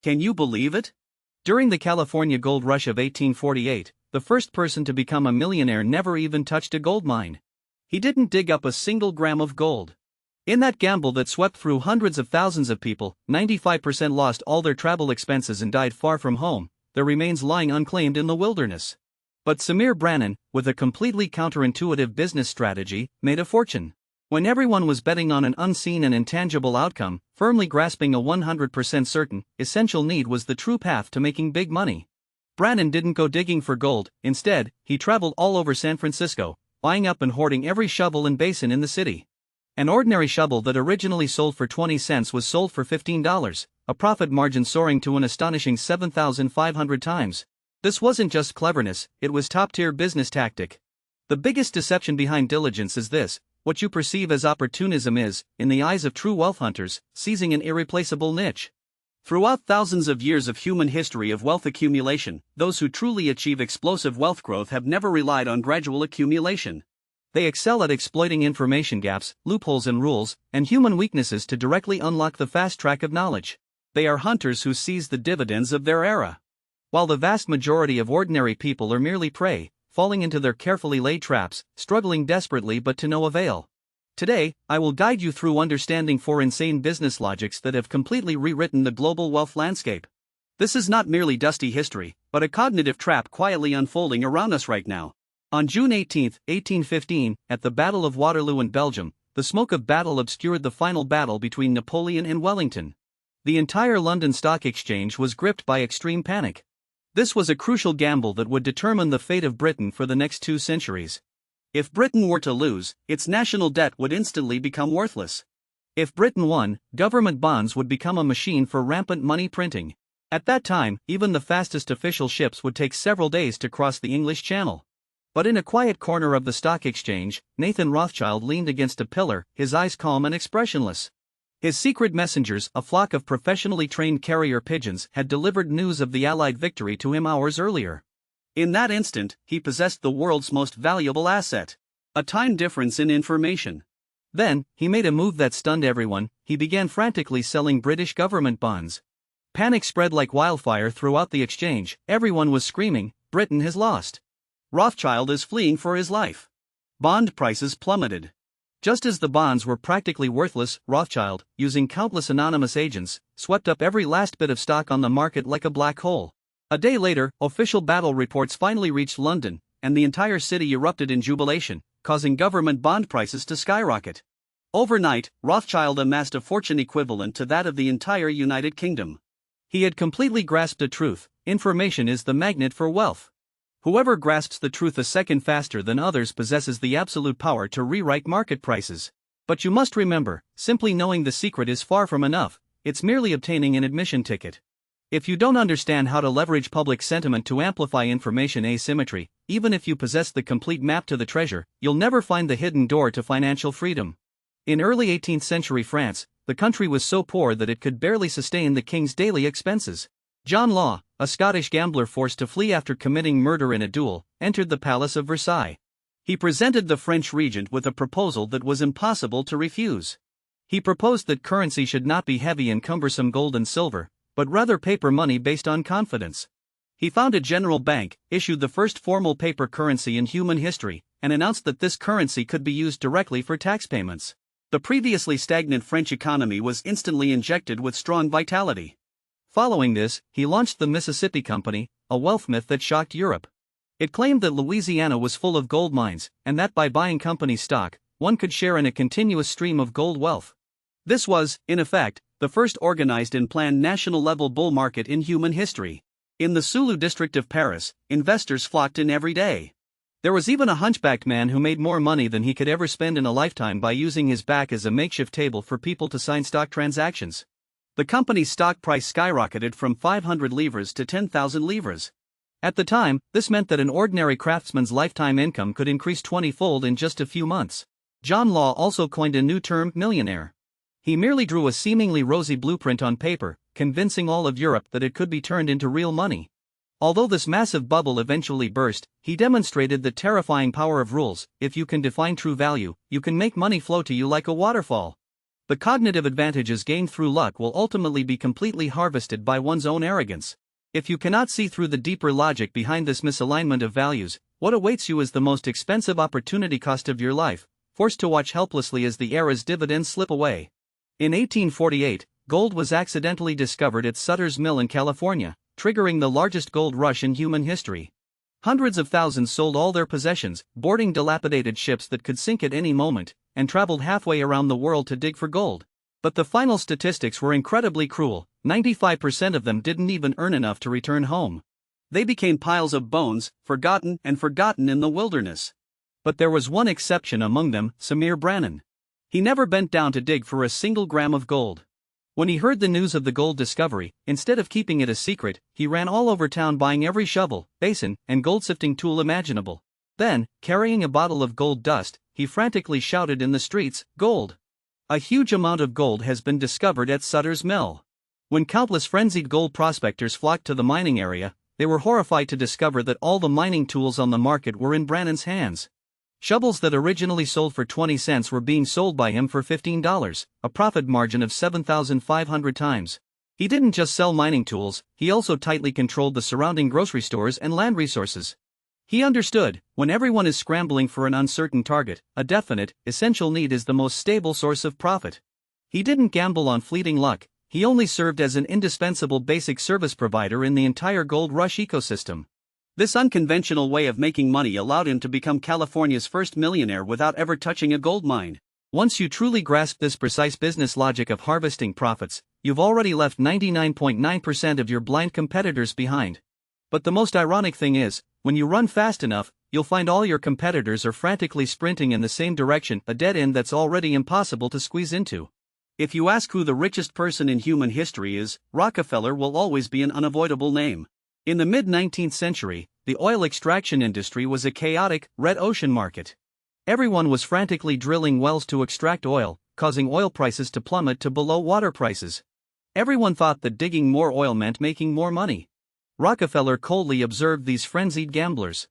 Can you believe it? During the California gold rush of 1848, the first person to become a millionaire never even touched a gold mine. He didn't dig up a single gram of gold. In that gamble that swept through hundreds of thousands of people, 95% lost all their travel expenses and died far from home, their remains lying unclaimed in the wilderness. But Samir Brannan, with a completely counterintuitive business strategy, made a fortune. When everyone was betting on an unseen and intangible outcome, firmly grasping a 100% certain, essential need was the true path to making big money. Brannan didn't go digging for gold. Instead, he traveled all over San Francisco, buying up and hoarding every shovel and basin in the city. An ordinary shovel that originally sold for 20 cents was sold for $15, a profit margin soaring to an astonishing 7,500 times. This wasn't just cleverness, it was top-tier business tactic. The biggest deception behind diligence is this: what you perceive as opportunism is, in the eyes of true wealth hunters, seizing an irreplaceable niche. Throughout thousands of years of human history of wealth accumulation, those who truly achieve explosive wealth growth have never relied on gradual accumulation. They excel at exploiting information gaps, loopholes in rules, and human weaknesses to directly unlock the fast track of knowledge. They are hunters who seize the dividends of their era. While the vast majority of ordinary people are merely prey, falling into their carefully laid traps, struggling desperately but to no avail. Today, I will guide you through understanding 4 insane business logics that have completely rewritten the global wealth landscape. This is not merely dusty history, but a cognitive trap quietly unfolding around us right now. On June 18, 1815, at the Battle of Waterloo in Belgium, the smoke of battle obscured the final battle between Napoleon and Wellington. The entire London Stock Exchange was gripped by extreme panic. This was a crucial gamble that would determine the fate of Britain for the next 2 centuries. If Britain were to lose, its national debt would instantly become worthless. If Britain won, government bonds would become a machine for rampant money printing. At that time, even the fastest official ships would take several days to cross the English Channel. But in a quiet corner of the stock exchange, Nathan Rothschild leaned against a pillar, his eyes calm and expressionless. His secret messengers, a flock of professionally trained carrier pigeons, had delivered news of the Allied victory to him hours earlier. In that instant, he possessed the world's most valuable asset: a time difference in information. Then, he made a move that stunned everyone. He began frantically selling British government bonds. Panic spread like wildfire throughout the exchange. Everyone was screaming, "Britain has lost. Rothschild is fleeing for his life." Bond prices plummeted. Just as the bonds were practically worthless, Rothschild, using countless anonymous agents, swept up every last bit of stock on the market like a black hole. A day later, official battle reports finally reached London, and the entire city erupted in jubilation, causing government bond prices to skyrocket. Overnight, Rothschild amassed a fortune equivalent to that of the entire United Kingdom. He had completely grasped a truth: information is the magnet for wealth. Whoever grasps the truth a second faster than others possesses the absolute power to rewrite market prices. But you must remember, simply knowing the secret is far from enough. It's merely obtaining an admission ticket. If you don't understand how to leverage public sentiment to amplify information asymmetry, even if you possess the complete map to the treasure, you'll never find the hidden door to financial freedom. In early 18th century France, the country was so poor that it could barely sustain the king's daily expenses. John Law, a Scottish gambler forced to flee after committing murder in a duel, entered the Palace of Versailles. He presented the French regent with a proposal that was impossible to refuse. He proposed that currency should not be heavy and cumbersome gold and silver, but rather paper money based on confidence. He founded General Bank, issued the first formal paper currency in human history, and announced that this currency could be used directly for tax payments. The previously stagnant French economy was instantly injected with strong vitality. Following this, he launched the Mississippi Company, a wealth myth that shocked Europe. It claimed that Louisiana was full of gold mines, and that by buying company stock, one could share in a continuous stream of gold wealth. This was, in effect, the first organized and planned national-level bull market in human history. In the Sulu district of Paris, investors flocked in every day. There was even a hunchbacked man who made more money than he could ever spend in a lifetime by using his back as a makeshift table for people to sign stock transactions. The company's stock price skyrocketed from 500 livres to 10,000 livres. At the time, this meant that an ordinary craftsman's lifetime income could increase 20-fold in just a few months. John Law also coined a new term, millionaire. He merely drew a seemingly rosy blueprint on paper, convincing all of Europe that it could be turned into real money. Although this massive bubble eventually burst, he demonstrated the terrifying power of rules. If you can define true value, you can make money flow to you like a waterfall. The cognitive advantages gained through luck will ultimately be completely harvested by one's own arrogance. If you cannot see through the deeper logic behind this misalignment of values, what awaits you is the most expensive opportunity cost of your life, forced to watch helplessly as the era's dividends slip away. In 1848, gold was accidentally discovered at Sutter's Mill in California, triggering the largest gold rush in human history. Hundreds of thousands sold all their possessions, boarding dilapidated ships that could sink at any moment, and traveled halfway around the world to dig for gold. But the final statistics were incredibly cruel. 95% of them didn't even earn enough to return home. They became piles of bones, forgotten in the wilderness. But there was one exception among them, Samir Brannan. He never bent down to dig for a single gram of gold. When he heard the news of the gold discovery, instead of keeping it a secret, he ran all over town buying every shovel, basin, and gold-sifting tool imaginable. Then, carrying a bottle of gold dust, he frantically shouted in the streets, "Gold! A huge amount of gold has been discovered at Sutter's Mill." When countless frenzied gold prospectors flocked to the mining area, they were horrified to discover that all the mining tools on the market were in Brannan's hands. Shovels that originally sold for 20 cents were being sold by him for $15, a profit margin of 7,500 times. He didn't just sell mining tools, he also tightly controlled the surrounding grocery stores and land resources. He understood, when everyone is scrambling for an uncertain target, a definite, essential need is the most stable source of profit. He didn't gamble on fleeting luck, he only served as an indispensable basic service provider in the entire gold rush ecosystem. This unconventional way of making money allowed him to become California's first millionaire without ever touching a gold mine. Once you truly grasp this precise business logic of harvesting profits, you've already left 99.9% of your blind competitors behind. But the most ironic thing is, when you run fast enough, you'll find all your competitors are frantically sprinting in the same direction, a dead end that's already impossible to squeeze into. If you ask who the richest person in human history is, Rockefeller will always be an unavoidable name. In the mid-19th century, the oil extraction industry was a chaotic, red ocean market. Everyone was frantically drilling wells to extract oil, causing oil prices to plummet to below water prices. Everyone thought that digging more oil meant making more money. Rockefeller coldly observed these frenzied gamblers.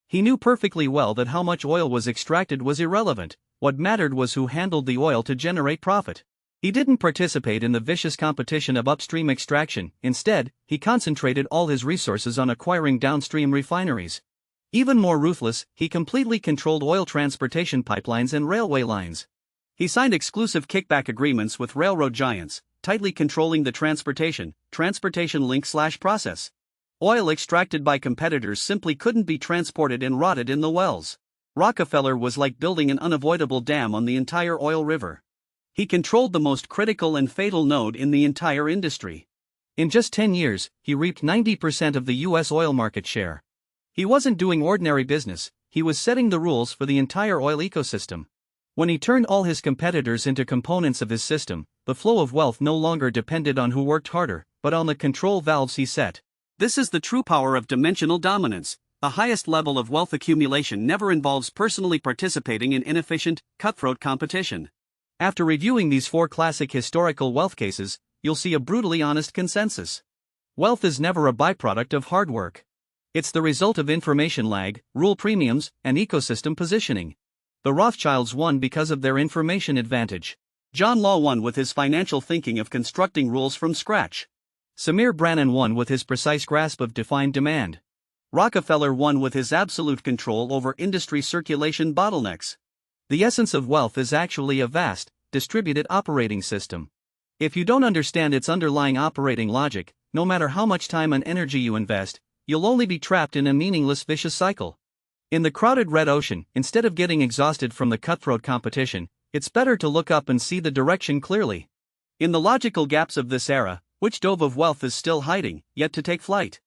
He knew perfectly well that how much oil was extracted was irrelevant, what mattered was who handled the oil to generate profit. He didn't participate in the vicious competition of upstream extraction, instead, he concentrated all his resources on acquiring downstream refineries. Even more ruthless, he completely controlled oil transportation pipelines and railway lines. He signed exclusive kickback agreements with railroad giants, tightly controlling the transportation link/process. Oil extracted by competitors simply couldn't be transported and rotted in the wells. Rockefeller was like building an unavoidable dam on the entire oil river. He controlled the most critical and fatal node in the entire industry. In just 10 years, he reaped 90% of the U.S. oil market share. He wasn't doing ordinary business, he was setting the rules for the entire oil ecosystem. When he turned all his competitors into components of his system, the flow of wealth no longer depended on who worked harder, but on the control valves he set. This is the true power of dimensional dominance. The highest level of wealth accumulation never involves personally participating in inefficient, cutthroat competition. After reviewing these 4 classic historical wealth cases, you'll see a brutally honest consensus. Wealth is never a byproduct of hard work. It's the result of information lag, rule premiums, and ecosystem positioning. The Rothschilds won because of their information advantage. John Law won with his financial thinking of constructing rules from scratch. Samir Brannan won with his precise grasp of defined demand. Rockefeller won with his absolute control over industry circulation bottlenecks. The essence of wealth is actually a vast, distributed operating system. If you don't understand its underlying operating logic, no matter how much time and energy you invest, you'll only be trapped in a meaningless vicious cycle. In the crowded red ocean, instead of getting exhausted from the cutthroat competition, it's better to look up and see the direction clearly. In the logical gaps of this era, which dove of wealth is still hiding, yet to take flight?